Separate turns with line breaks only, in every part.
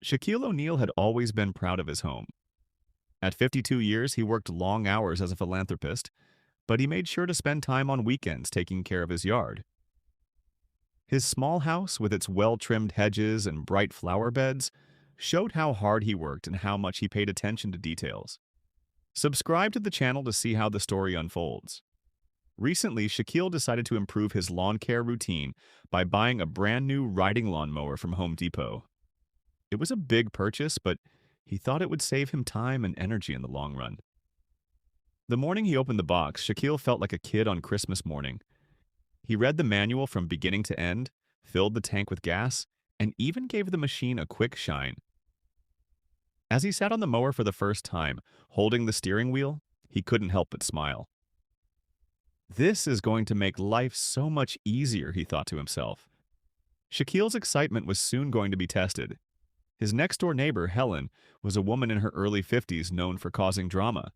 Shaquille O'Neal had always been proud of his home. At 52 years, he worked long hours as a philanthropist, but he made sure to spend time on weekends taking care of his yard. His small house, with its well-trimmed hedges and bright flower beds, showed how hard he worked and how much he paid attention to details. Subscribe to the channel to see how the story unfolds. Recently, Shaquille decided to improve his lawn care routine by buying a brand new riding lawnmower from Home Depot. It was a big purchase, but he thought it would save him time and energy in the long run. The morning he opened the box, Shaquille felt like a kid on Christmas morning. He read the manual from beginning to end, filled the tank with gas, and even gave the machine a quick shine. As he sat on the mower for the first time, holding the steering wheel, he couldn't help but smile. This is going to make life so much easier, he thought to himself. Shaquille's excitement was soon going to be tested. His next-door neighbor, Helen, was a woman in her early 50s known for causing drama.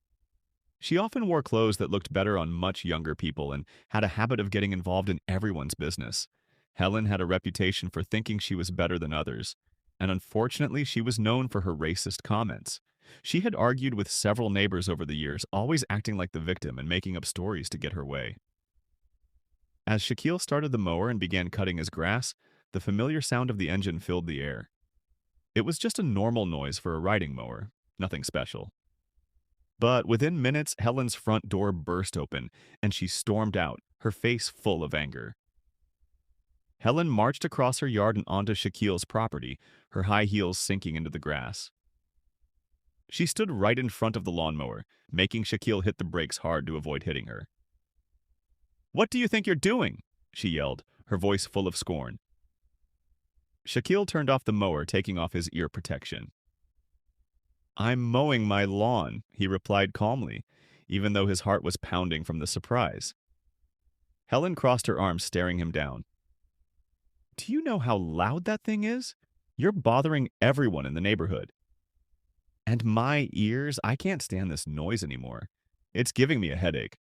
She often wore clothes that looked better on much younger people and had a habit of getting involved in everyone's business. Helen had a reputation for thinking she was better than others, and unfortunately she was known for her racist comments. She had argued with several neighbors over the years, always acting like the victim and making up stories to get her way. As Shaquille started the mower and began cutting his grass, the familiar sound of the engine filled the air. It was just a normal noise for a riding mower, nothing special. But within minutes, Helen's front door burst open, and she stormed out, her face full of anger. Helen marched across her yard and onto Shaquille's property, her high heels sinking into the grass. She stood right in front of the lawnmower, making Shaquille hit the brakes hard to avoid hitting her. "What do you think you're doing?" she yelled, her voice full of scorn. Shaquille turned off the mower, taking off his ear protection. "I'm mowing my lawn," he replied calmly, even though his heart was pounding from the surprise. Helen crossed her arms, staring him down. "Do you know how loud that thing is? You're bothering everyone in the neighborhood. And my ears, I can't stand this noise anymore. It's giving me a headache."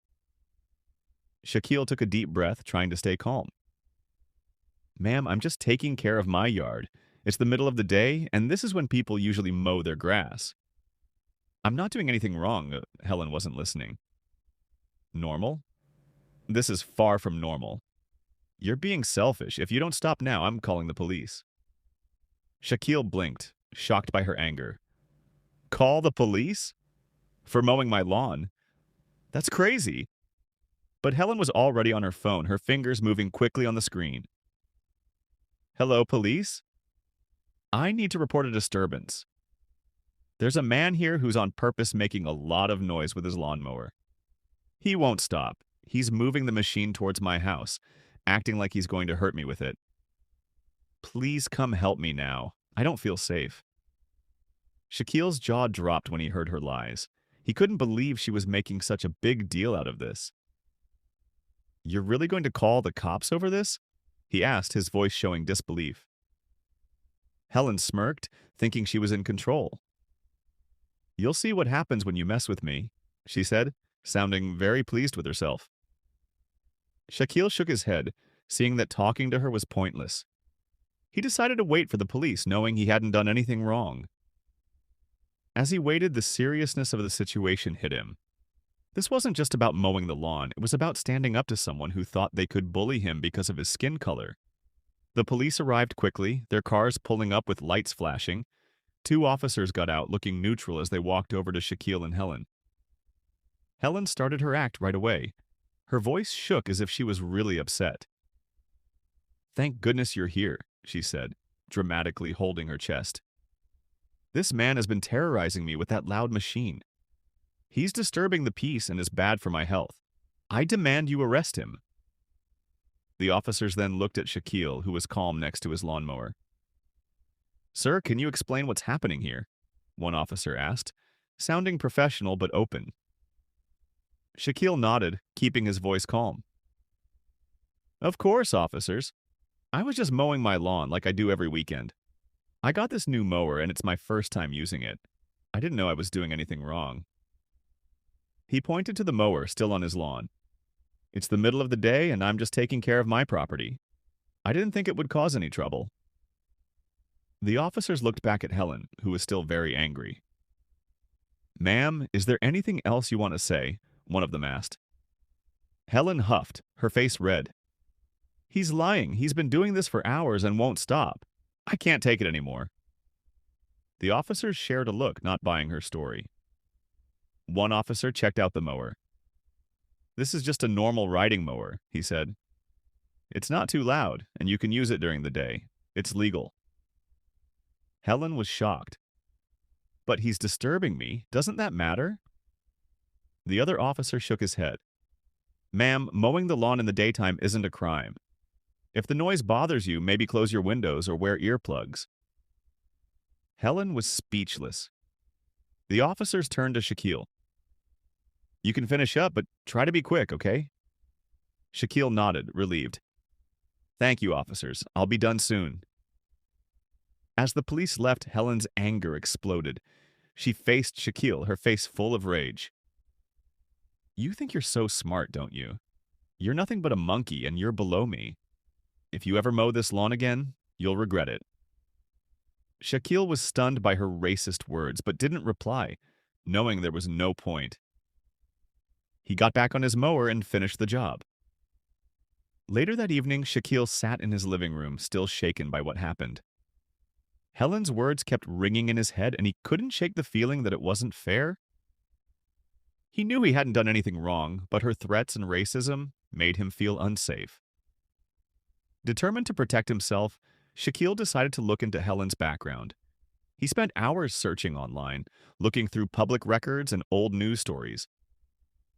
Shaquille took a deep breath, trying to stay calm. "Ma'am, I'm just taking care of my yard. It's the middle of the day, and this is when people usually mow their grass. I'm not doing anything wrong." Helen wasn't listening. "Normal? This is far from normal. You're being selfish. If you don't stop now, I'm calling the police." Shaquille blinked, shocked by her anger. "Call the police? For mowing my lawn? That's crazy." But Helen was already on her phone, her fingers moving quickly on the screen. "Hello, police? I need to report a disturbance. There's a man here who's on purpose making a lot of noise with his lawnmower. He won't stop. He's moving the machine towards my house, acting like he's going to hurt me with it. Please come help me now. I don't feel safe." Shaquille's jaw dropped when he heard her lies. He couldn't believe she was making such a big deal out of this. "You're really going to call the cops over this?" he asked, his voice showing disbelief. Helen smirked, thinking she was in control. "You'll see what happens when you mess with me," she said, sounding very pleased with herself. Shaquille shook his head, seeing that talking to her was pointless. He decided to wait for the police, knowing he hadn't done anything wrong. As he waited, the seriousness of the situation hit him. This wasn't just about mowing the lawn, it was about standing up to someone who thought they could bully him because of his skin color. The police arrived quickly, their cars pulling up with lights flashing. Two officers got out, looking neutral as they walked over to Shaquille and Helen. Helen started her act right away. Her voice shook as if she was really upset. "Thank goodness you're here," she said, dramatically holding her chest. "This man has been terrorizing me with that loud machine. He's disturbing the peace and is bad for my health. I demand you arrest him." The officers then looked at Shaquille, who was calm next to his lawnmower. "Sir, can you explain what's happening here?" one officer asked, sounding professional but open. Shaquille nodded, keeping his voice calm. "Of course, officers. I was just mowing my lawn like I do every weekend. I got this new mower and it's my first time using it. I didn't know I was doing anything wrong." He pointed to the mower still on his lawn. "It's the middle of the day and I'm just taking care of my property. I didn't think it would cause any trouble." The officers looked back at Helen, who was still very angry. "Ma'am, is there anything else you want to say?" one of them asked. Helen huffed, her face red. "He's lying. He's been doing this for hours and won't stop. I can't take it anymore." The officers shared a look, not buying her story. One officer checked out the mower. "This is just a normal riding mower," he said. "It's not too loud, and you can use it during the day. It's legal." Helen was shocked. "But he's disturbing me. Doesn't that matter?" The other officer shook his head. "Ma'am, mowing the lawn in the daytime isn't a crime. If the noise bothers you, maybe close your windows or wear earplugs." Helen was speechless. The officers turned to Shaquille. "You can finish up, but try to be quick, okay?" Shaquille nodded, relieved. "Thank you, officers. I'll be done soon." As the police left, Helen's anger exploded. She faced Shaquille, her face full of rage. "You think you're so smart, don't you? You're nothing but a monkey, and you're below me. If you ever mow this lawn again, you'll regret it." Shaquille was stunned by her racist words, but didn't reply, knowing there was no point. He got back on his mower and finished the job. Later that evening, Shaquille sat in his living room, still shaken by what happened. Helen's words kept ringing in his head, and he couldn't shake the feeling that it wasn't fair. He knew he hadn't done anything wrong, but her threats and racism made him feel unsafe. Determined to protect himself, Shaquille decided to look into Helen's background. He spent hours searching online, looking through public records and old news stories.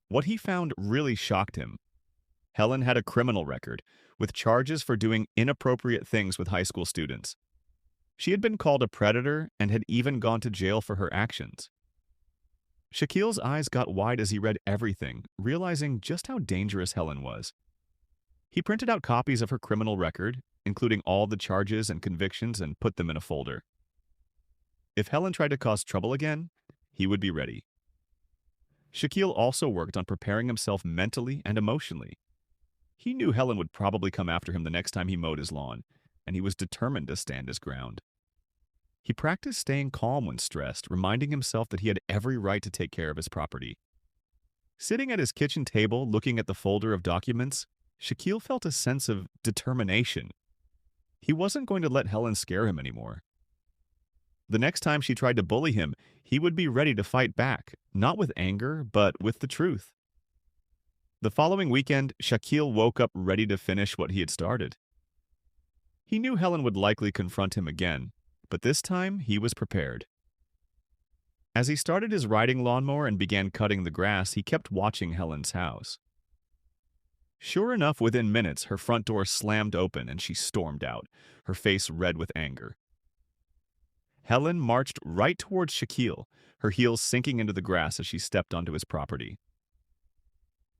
What he found really shocked him. Helen had a criminal record, with charges for doing inappropriate things with high school students. She had been called a predator and had even gone to jail for her actions. Shaquille's eyes got wide as he read everything, realizing just how dangerous Helen was. He printed out copies of her criminal record, including all the charges and convictions, and put them in a folder. If Helen tried to cause trouble again, he would be ready. Shaquille also worked on preparing himself mentally and emotionally. He knew Helen would probably come after him the next time he mowed his lawn, and he was determined to stand his ground. He practiced staying calm when stressed, reminding himself that he had every right to take care of his property. Sitting at his kitchen table, looking at the folder of documents, Shaquille felt a sense of determination. He wasn't going to let Helen scare him anymore. The next time she tried to bully him, he would be ready to fight back, not with anger, but with the truth. The following weekend, Shaquille woke up ready to finish what he had started. He knew Helen would likely confront him again, but this time he was prepared. As he started his riding lawnmower and began cutting the grass, he kept watching Helen's house. Sure enough, within minutes, her front door slammed open and she stormed out, her face red with anger. Helen marched right towards Shaquille, her heels sinking into the grass as she stepped onto his property.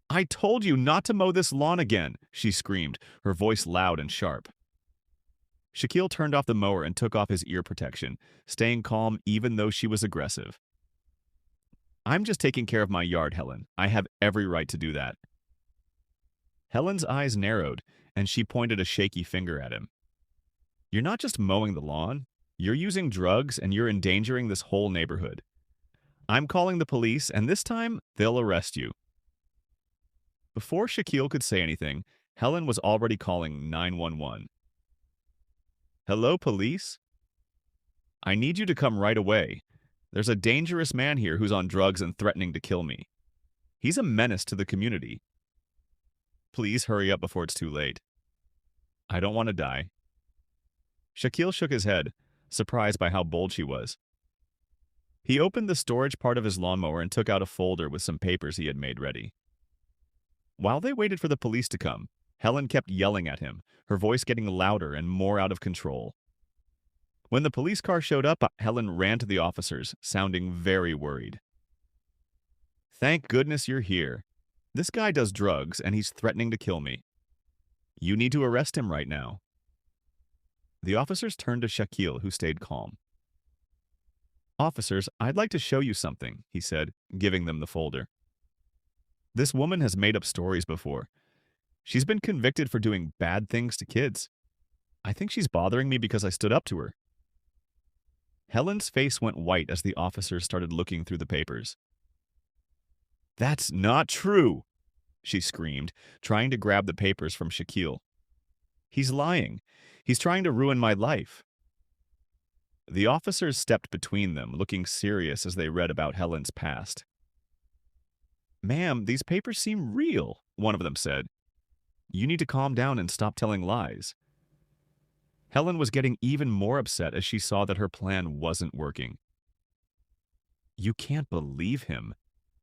"I told you not to mow this lawn again," she screamed, her voice loud and sharp. Shaquille turned off the mower and took off his ear protection, staying calm even though she was aggressive. "I'm just taking care of my yard, Helen. I have every right to do that." Helen's eyes narrowed, and she pointed a shaky finger at him. "You're not just mowing the lawn. You're using drugs, and you're endangering this whole neighborhood. I'm calling the police, and this time, they'll arrest you." Before Shaquille could say anything, Helen was already calling 911. "Hello, police? I need you to come right away. There's a dangerous man here who's on drugs and threatening to kill me. He's a menace to the community. Please hurry up before it's too late. I don't want to die." Shaquille shook his head, surprised by how bold she was. He opened the storage part of his lawnmower and took out a folder with some papers he had made ready. While they waited for the police to come, Helen kept yelling at him, her voice getting louder and more out of control. When the police car showed up, Helen ran to the officers, sounding very worried. "Thank goodness you're here. This guy does drugs, and he's threatening to kill me. You need to arrest him right now." The officers turned to Shaquille, who stayed calm. "Officers, I'd like to show you something," he said, giving them the folder. "This woman has made up stories before. She's been convicted for doing bad things to kids. I think she's bothering me because I stood up to her." Helen's face went white as the officers started looking through the papers. "That's not true!" she screamed, trying to grab the papers from Shaquille. "He's lying. He's trying to ruin my life." The officers stepped between them, looking serious as they read about Helen's past. "Ma'am, these papers seem real," one of them said. "You need to calm down and stop telling lies." Helen was getting even more upset as she saw that her plan wasn't working. "You can't believe him.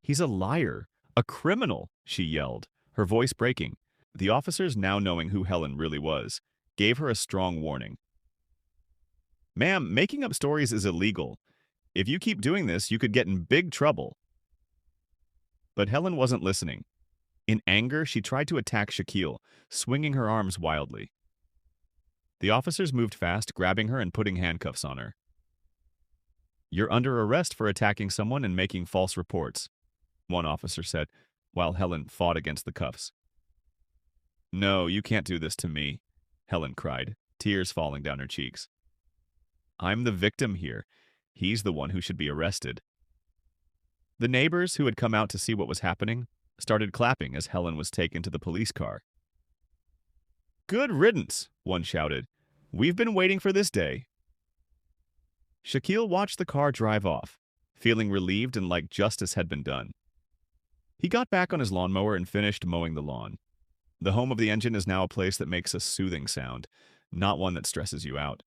He's a liar, a criminal," she yelled, her voice breaking. The officers, now knowing who Helen really was, gave her a strong warning. "Ma'am, making up stories is illegal. If you keep doing this, you could get in big trouble." But Helen wasn't listening. In anger, she tried to attack Shaquille, swinging her arms wildly. The officers moved fast, grabbing her and putting handcuffs on her. "You're under arrest for attacking someone and making false reports," one officer said, while Helen fought against the cuffs. "No, you can't do this to me," Helen cried, tears falling down her cheeks. "I'm the victim here. He's the one who should be arrested." The neighbors, who had come out to see what was happening, started clapping as Helen was taken to the police car. "Good riddance," one shouted. "We've been waiting for this day." Shaquille watched the car drive off, feeling relieved and like justice had been done. He got back on his lawnmower and finished mowing the lawn. The home of the engine is now a place that makes a soothing sound, not one that stresses you out.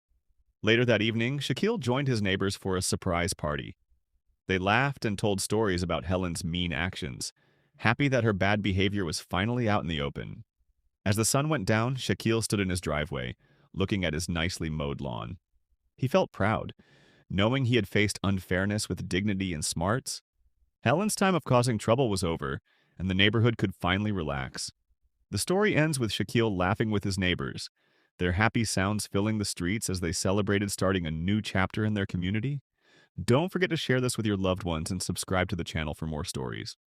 Later that evening, Shaquille joined his neighbors for a surprise party. They laughed and told stories about Helen's mean actions, happy that her bad behavior was finally out in the open. As the sun went down, Shaquille stood in his driveway, looking at his nicely mowed lawn. He felt proud, knowing he had faced unfairness with dignity and smarts. Helen's time of causing trouble was over, and the neighborhood could finally relax. The story ends with Shaquille laughing with his neighbors, their happy sounds filling the streets as they celebrated starting a new chapter in their community. Don't forget to share this with your loved ones and subscribe to the channel for more stories.